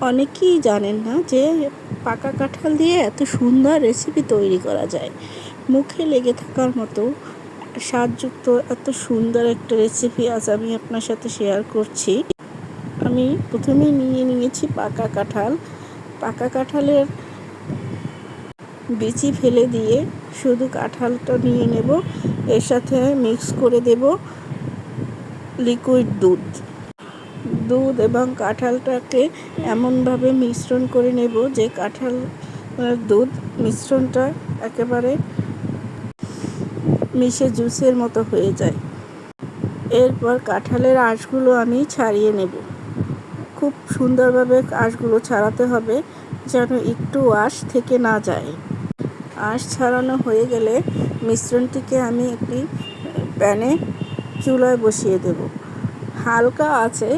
অনেকেই জানেন না যে পাকা কাঁঠাল দিয়ে এত সুন্দর রেসিপি তৈরি করা যায়। মুখে লেগে থাকার মতো স্বাদযুক্ত এত সুন্দর একটা রেসিপি আজ আমি আপনার সাথে শেয়ার করছি। আমি প্রথমেই নিয়েছি পাকা কাঁঠাল। পাকা কাঁঠালের বিচি ফেলে দিয়ে শুধু কাঁঠালটা নিয়ে নেব। এর সাথে মিক্স করে দেব লিকুইড দুধ এবং কাঁঠালটাকে এমনভাবে মিশ্রণ করে নেব যে কাঁঠাল দুধ মিশ্রণটা একেবারে মিশে জুসের মতো হয়ে যায়। এরপর কাঁঠালের আঁশগুলো আমি ছাড়িয়ে নেব। খুব সুন্দরভাবে আঁশগুলো ছাড়াতে হবে যেন একটু আঁশ থেকে না যায়। আঁশ ছাড়ানো হয়ে গেলে মিশ্রণটিকে আমি একটি প্যানে চুলায় বসিয়ে দেব। হালকা আঁচে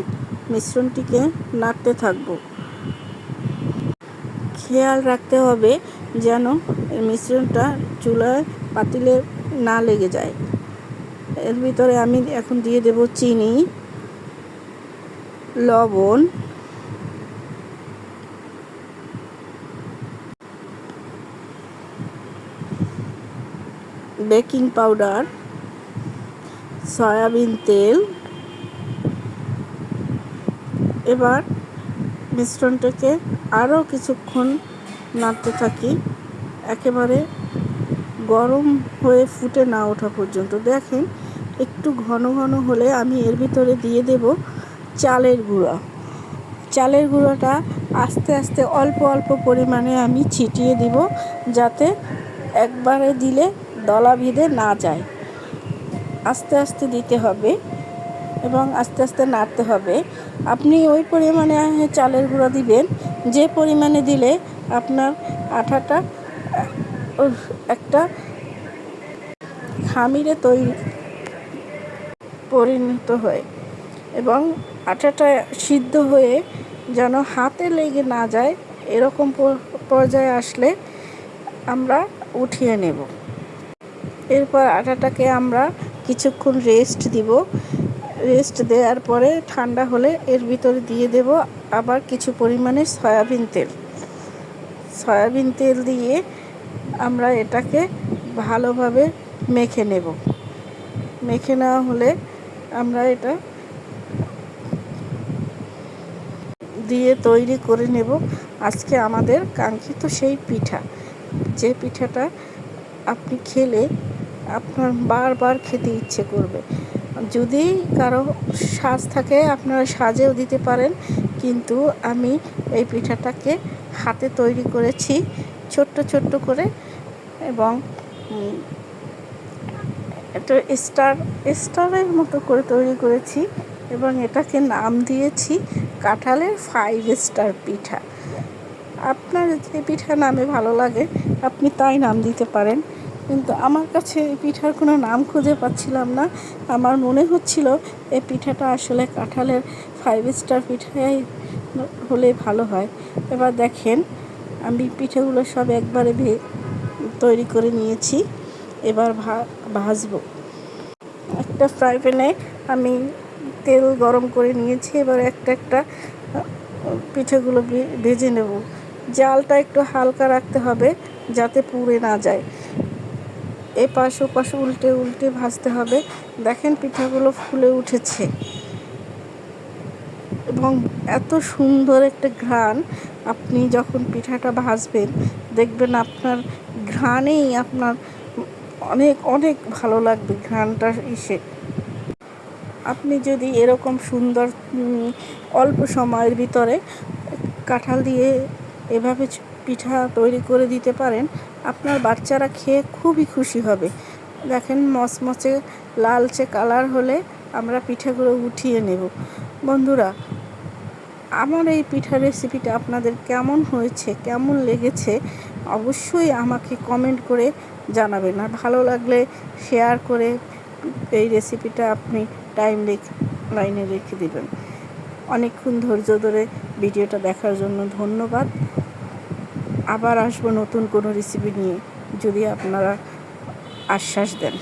মিশ্রণটিকে নাড়তে থাকব। খেয়াল রাখতে হবে যেন মিশ্রণটা চুলায় পাতিলে না লেগে যায়। এর ভিতরে আমি এখন দিয়ে দেব চিনি, লবণ, বেকিং পাউডার, সয়াবিন তেল। এবার মিশ্রণটাকে আরও কিছুক্ষণ নাড়তে থাকি, একেবারে গরম হয়ে ফুটে না ওঠা পর্যন্ত। দেখেন একটু ঘন ঘন হলে আমি এর ভিতরে দিয়ে দেব চালের গুঁড়া। চালের গুঁড়োটা আস্তে আস্তে অল্প অল্প পরিমাণে আমি ছিটিয়ে দিব, যাতে একবারে দিলে দলা বেঁধে না যায়। আস্তে আস্তে দিতে হবে এবং আস্তে আস্তে নাড়তে হবে। আপনি ওই পরিমাণে চালের গুঁড়ো দিবেন যে পরিমাণে দিলে আপনার আঠাটা একটা খামিরে পরিণত হয় এবং আটাটা সিদ্ধ হয়ে যেন হাতে লেগে না যায়, এরকম পর্যায়ে আসলে আমরা উঠিয়ে নেব। এরপর আটাটাকে আমরা কিছুক্ষণ রেস্ট দিব। রেস্ট দেওয়ার পরে ঠান্ডা হলে এর ভিতরে দিয়ে দেব আবার কিছু পরিমাণে সয়াবিন তেল দিয়ে আমরা এটাকে ভালোভাবে মেখে নেব। মেখে নেওয়া হলে আমরা এটা দিয়ে তৈরি করে নেব আজকে আমাদের কাঙ্ক্ষিত সেই পিঠা, যে পিঠাটা আপনি খেলে আপনার বারবার খেতে ইচ্ছে করবে। যদি কারো সাজ থাকে আপনারা সাজেও দিতে পারেন, কিন্তু আমি এই পিঠাটাকে হাতে তৈরি করেছি ছোট্ট ছোট্ট করে এবং একটা স্টারের মতো করে তৈরি করেছি এবং এটাকে নাম দিয়েছি কাঁঠালের 5 স্টার পিঠা। আপনার যে পিঠা নামে ভালো লাগে আপনি তাই নাম দিতে পারেন, কিন্তু আমার কাছে এই পিঠার কোনো নাম খুঁজে পাচ্ছিলাম না। আমার মনে হচ্ছিল এই পিঠাটা আসলে কাঁঠালের 5 স্টার পিঠাই হলে ভালো হয়। এবার দেখেন আমি পিঠাগুলো সব একবারে তৈরি করে নিয়েছি। এবার ভাজবো। একটা ফ্রাই প্যানে আমি তেল গরম করে নিয়েছি। এবার একটা পিঠাগুলো ভেজে নেব। জালটা একটু হালকা রাখতে হবে যাতে পুড়ে না যায়। এপাশ ওপাশ উল্টে উল্টে ভাজতে হবে। দেখেন পিঠাগুলো ফুলে উঠেছে এবং এত সুন্দর একটা ঘ্রাণ। আপনি যখন পিঠাটা ভাজবেন দেখবেন আপনার ঘ্রাণেই আপনার অনেক অনেক ভালো লাগবে। ঘ্রাণটা আপনি যদি এরকম সুন্দর অল্প সময়ের ভিতরে কাঁঠাল দিয়ে এভাবে পিঠা তৈরি করে দিতে পারেন, আপনার বাচ্চারা খেয়ে খুবই খুশি হবে। দেখেন মচমচে লালচে কালার হলে আমরা পিঠাগুলো উঠিয়ে নেব। বন্ধুরা, আমার এই পিঠা রেসিপিটা আপনাদের কেমন হয়েছে, কেমন লেগেছে অবশ্যই আমাকে কমেন্ট করে জানাবেন। আর ভালো লাগলে শেয়ার করে এই রেসিপিটা আপনি লাইনে রেখে দেবেন। অনেকক্ষণ ধৈর্য ধরে ভিডিওটা দেখার জন্য ধন্যবাদ। আবার আসবো নতুন কোনো রেসিপি নিয়ে, যদি আপনারা আশ্বাস দেন।